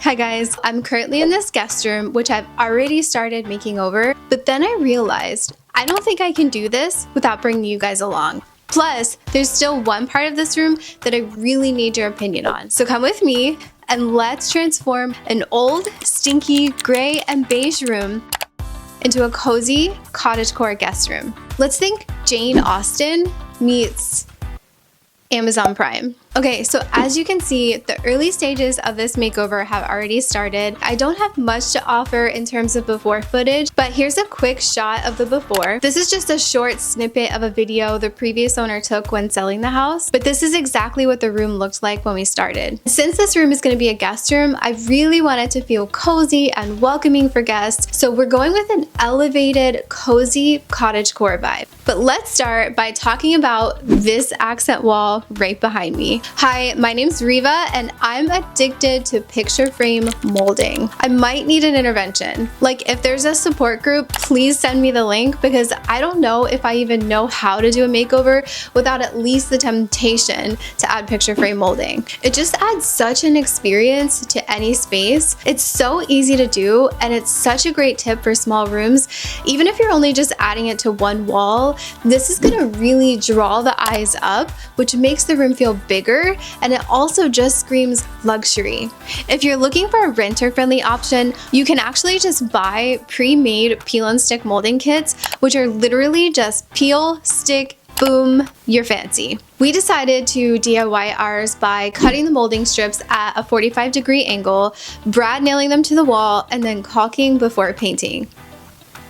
Hi guys, I'm currently in this guest room, which I've already started making over, but then I realized I don't think I can do this without bringing you guys along. Plus, there's still one part of this room that I really need your opinion on. So come with me and let's transform an old, stinky, gray and beige room into a cozy cottagecore guest room. Let's think Jane Austen meets Amazon Prime. Okay, so as you can see, the early stages of this makeover have already started. I don't have much to offer in terms of before footage, but here's a quick shot of the before. This is just a short snippet of a video the previous owner took when selling the house, but this is exactly what the room looked like when we started. Since this room is going to be a guest room, I really wanted to feel cozy and welcoming for guests, so we're going with an elevated, cozy cottagecore vibe. But let's start by talking about this accent wall right behind me. Hi, my name's Reva and I'm addicted to picture frame molding. I might need an intervention. Like if there's a support group, please send me the link because I don't know if I even know how to do a makeover without at least the temptation to add picture frame molding. It just adds such an experience to any space. It's so easy to do and it's such a great tip for small rooms. Even if you're only just adding it to one wall, this is gonna really draw the eyes up, which makes the room feel bigger, and it also just screams luxury. If you're looking for a renter-friendly option, you can actually just buy pre-made peel and stick molding kits, which are literally just peel, stick, boom, you're fancy. We decided to DIY ours by cutting the molding strips at a 45-degree angle, brad nailing them to the wall, and then caulking before painting.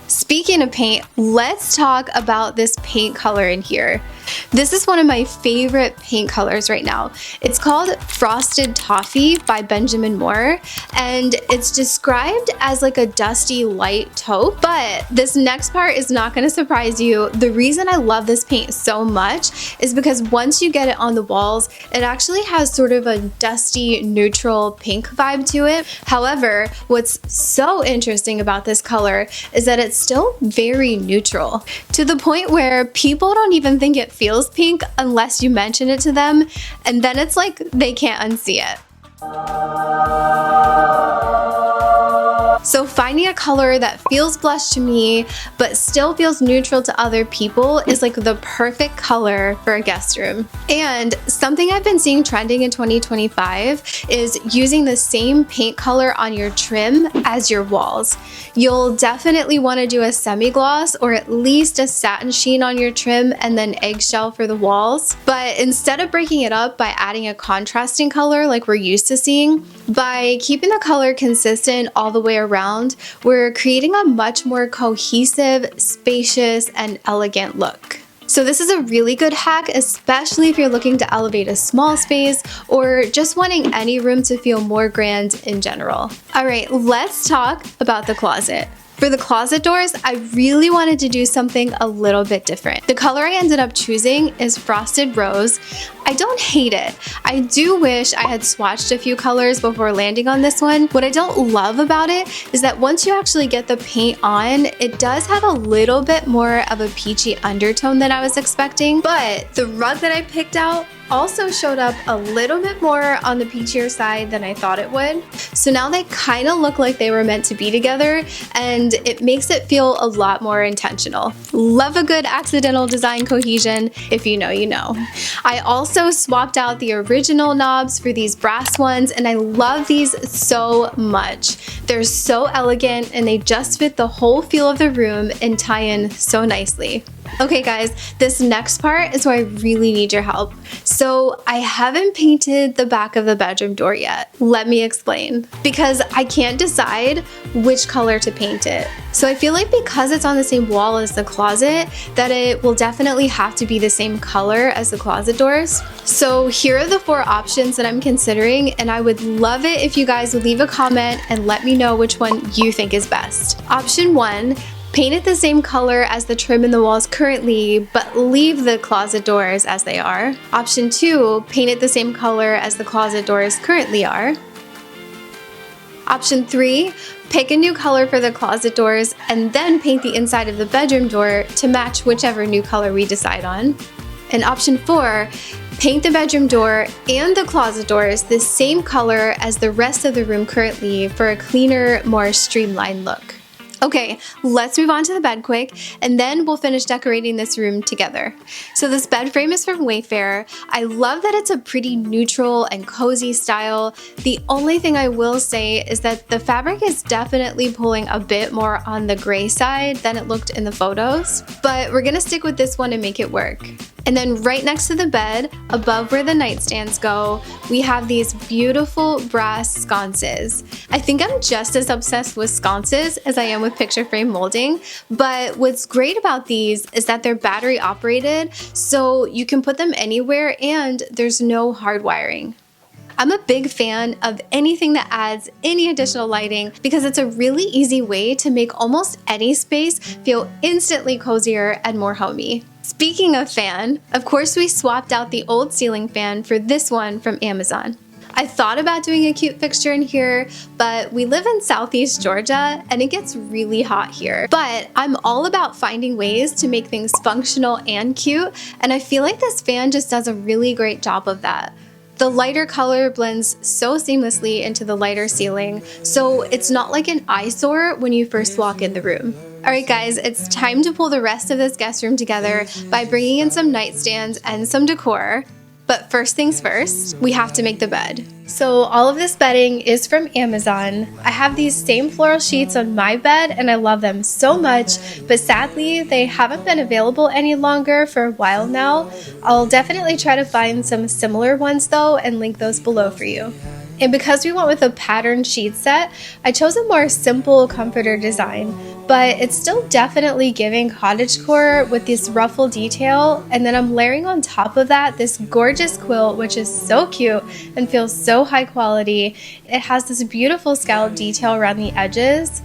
Speaking of paint, let's talk about this paint color in here. This is one of my favorite paint colors right now. It's called Frosted Toffee by Benjamin Moore, and it's described as like a dusty light taupe, but this next part is not going to surprise you. The reason I love this paint so much is because once you get it on the walls, it actually has sort of a dusty neutral pink vibe to it. However, what's so interesting about this color is that it's still very neutral, to the point where people don't even think it feels pink unless you mention it to them, and then it's like they can't unsee it. So finding a color that feels blush to me but still feels neutral to other people is like the perfect color for a guest room. And something I've been seeing trending in 2025 is using the same paint color on your trim as your walls. You'll definitely want to do a semi-gloss or at least a satin sheen on your trim and then eggshell for the walls. But instead of breaking it up by adding a contrasting color like we're used to seeing, by keeping the color consistent all the way around, we're creating a much more cohesive, spacious, and elegant look. So this is a really good hack, especially if you're looking to elevate a small space or just wanting any room to feel more grand in general. All right, let's talk about the closet. For the closet doors, I really wanted to do something a little bit different. The color I ended up choosing is Frosted Rose. I don't hate it. I do wish I had swatched a few colors before landing on this one. What I don't love about it is that once you actually get the paint on, it does have a little bit more of a peachy undertone than I was expecting, but the rug that I picked out also showed up a little bit more on the peachier side than I thought it would. So now they kind of look like they were meant to be together, and it makes it feel a lot more intentional. Love a good accidental design cohesion. If you know, you know. I also swapped out the original knobs for these brass ones, and I love these so much. They're so elegant and they just fit the whole feel of the room and tie in so nicely. Okay guys, this next part is where I really need your help. So I haven't painted the back of the bedroom door yet. Let me explain. Because I can't decide which color to paint it. So I feel like because it's on the same wall as the closet, that it will definitely have to be the same color as the closet doors. So here are the 4 options that I'm considering, and I would love it if you guys would leave a comment and let me know which one you think is best. Option 1, paint it the same color as the trim in the walls currently, but leave the closet doors as they are. Option 2, paint it the same color as the closet doors currently are. Option 3, pick a new color for the closet doors and then paint the inside of the bedroom door to match whichever new color we decide on. And option 4, Paint the bedroom door and the closet doors the same color as the rest of the room currently for a cleaner, more streamlined look. Okay, let's move on to the bed quick, and then we'll finish decorating this room together. So this bed frame is from Wayfair. I love that it's a pretty neutral and cozy style. The only thing I will say is that the fabric is definitely pulling a bit more on the gray side than it looked in the photos, but we're gonna stick with this one and make it work. And then right next to the bed, above where the nightstands go, we have these beautiful brass sconces. I think I'm just as obsessed with sconces as I am with picture frame molding, but what's great about these is that they're battery operated, so you can put them anywhere and there's no hard wiring. I'm a big fan of anything that adds any additional lighting because it's a really easy way to make almost any space feel instantly cozier and more homey. Speaking of fan, of course we swapped out the old ceiling fan for this one from Amazon. I thought about doing a cute fixture in here, but we live in Southeast Georgia and it gets really hot here. But I'm all about finding ways to make things functional and cute, and I feel like this fan just does a really great job of that. The lighter color blends so seamlessly into the lighter ceiling, so it's not like an eyesore when you first walk in the room. Alright guys, it's time to pull the rest of this guest room together by bringing in some nightstands and some decor. But first things first, we have to make the bed. So all of this bedding is from Amazon. I have these same floral sheets on my bed and I love them so much, but sadly they haven't been available any longer for a while now. I'll definitely try to find some similar ones though and link those below for you. And because we went with a patterned sheet set, I chose a more simple comforter design, but it's still definitely giving cottagecore with this ruffle detail, and then I'm layering on top of that this gorgeous quilt which is so cute and feels so high quality. It has this beautiful scallop detail around the edges.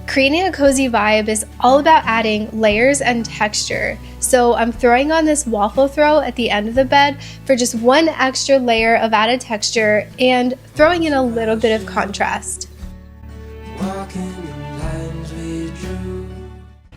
Creating a cozy vibe is all about adding layers and texture. So I'm throwing on this waffle throw at the end of the bed for just one extra layer of added texture and throwing in a little bit of contrast.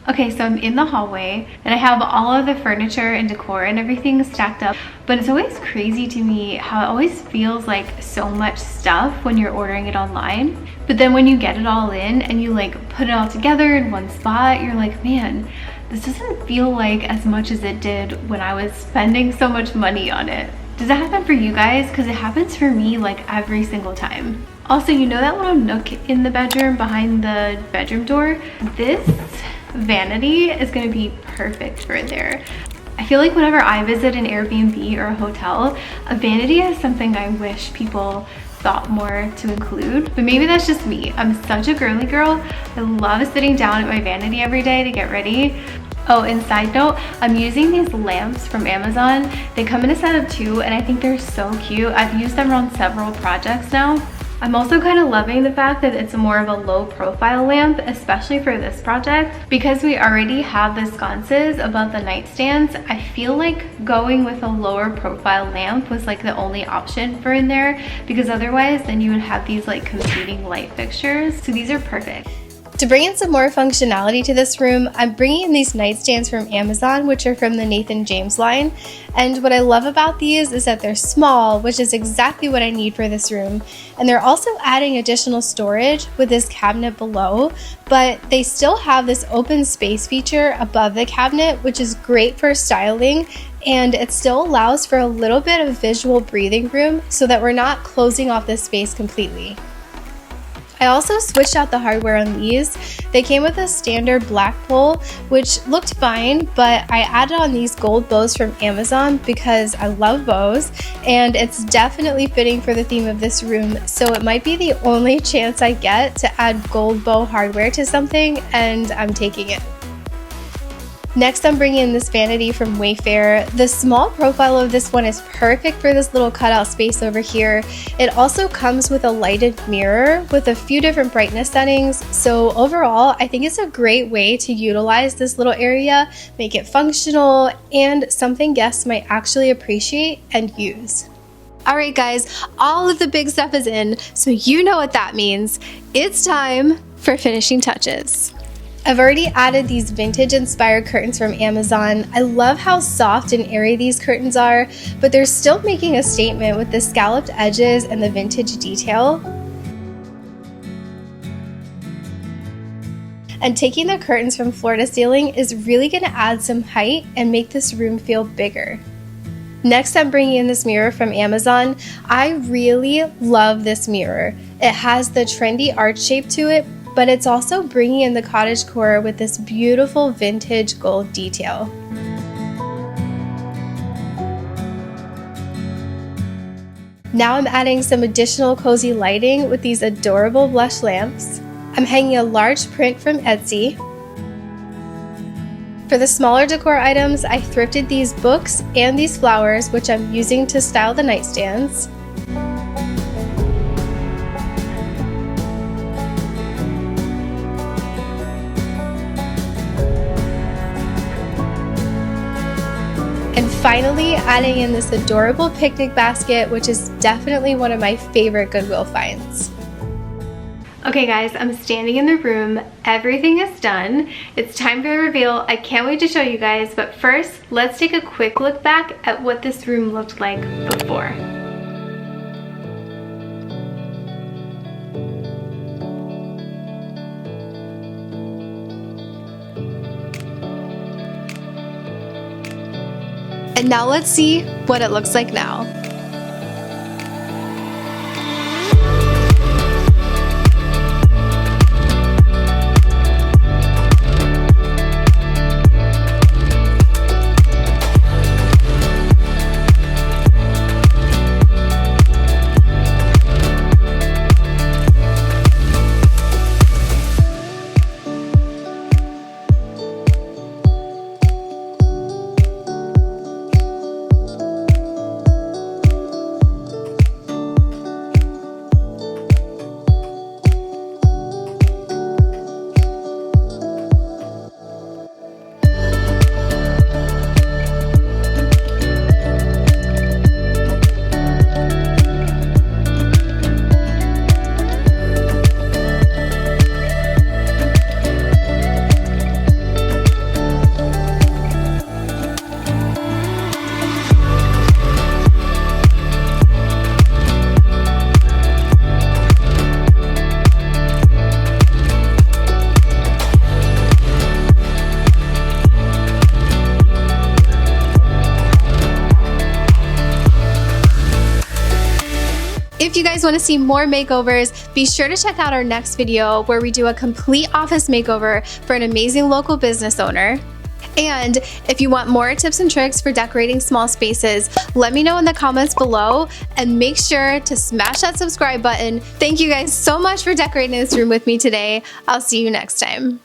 Okay, so I'm in the hallway and I have all of the furniture and decor and everything stacked up, but it's always crazy to me how it always feels like so much stuff when you're ordering it online. But then when you get it all in and you like put it all together in one spot, you're like, man, this doesn't feel like as much as it did when I was spending so much money on it. Does that happen for you guys? Because it happens for me like every single time. Also, you know that little nook in the bedroom behind the bedroom door? This vanity is going to be perfect for there. I feel like whenever I visit an Airbnb or a hotel, a vanity is something I wish people thought more to include, but maybe that's just me. I'm such a girly girl. I love sitting down at my vanity every day to get ready. Oh, and side note, I'm using these lamps from Amazon. They come in a set of 2 and I think they're so cute. I've used them on several projects now. I'm also kind of loving the fact that it's more of a low profile lamp, especially for this project. Because we already have the sconces above the nightstands, I feel like going with a lower profile lamp was like the only option for in there, because otherwise then you would have these like competing light fixtures. So these are perfect. To bring in some more functionality to this room, I'm bringing in these nightstands from Amazon, which are from the Nathan James line. And what I love about these is that they're small, which is exactly what I need for this room. And they're also adding additional storage with this cabinet below, but they still have this open space feature above the cabinet, which is great for styling. And it still allows for a little bit of visual breathing room so that we're not closing off this space completely. I also switched out the hardware on these. They came with a standard black pole, which looked fine, but I added on these gold bows from Amazon because I love bows, and it's definitely fitting for the theme of this room, so it might be the only chance I get to add gold bow hardware to something, and I'm taking it. Next, I'm bringing in this vanity from Wayfair. The small profile of this one is perfect for this little cutout space over here. It also comes with a lighted mirror with a few different brightness settings. So overall, I think it's a great way to utilize this little area, make it functional, and something guests might actually appreciate and use. Alright guys, all of the big stuff is in, so you know what that means. It's time for finishing touches. I've already added these vintage inspired curtains from Amazon. I love how soft and airy these curtains are, but they're still making a statement with the scalloped edges and the vintage detail. And taking the curtains from floor to ceiling is really going to add some height and make this room feel bigger. Next, I'm bringing in this mirror from Amazon. I really love this mirror. It has the trendy arch shape to it, but it's also bringing in the cottage core with this beautiful vintage gold detail. Now I'm adding some additional cozy lighting with these adorable blush lamps. I'm hanging a large print from Etsy. For the smaller decor items, I thrifted these books and these flowers, which I'm using to style the nightstands. And finally, adding in this adorable picnic basket, which is definitely one of my favorite Goodwill finds. Okay guys, I'm standing in the room. Everything is done. It's time for the reveal. I can't wait to show you guys, but first, let's take a quick look back at what this room looked like before. And now let's see what it looks like now. If you guys want to see more makeovers, be sure to check out our next video where we do a complete office makeover for an amazing local business owner. And if you want more tips and tricks for decorating small spaces, let me know in the comments below and make sure to smash that subscribe button. Thank you guys so much for decorating this room with me today. I'll see you next time.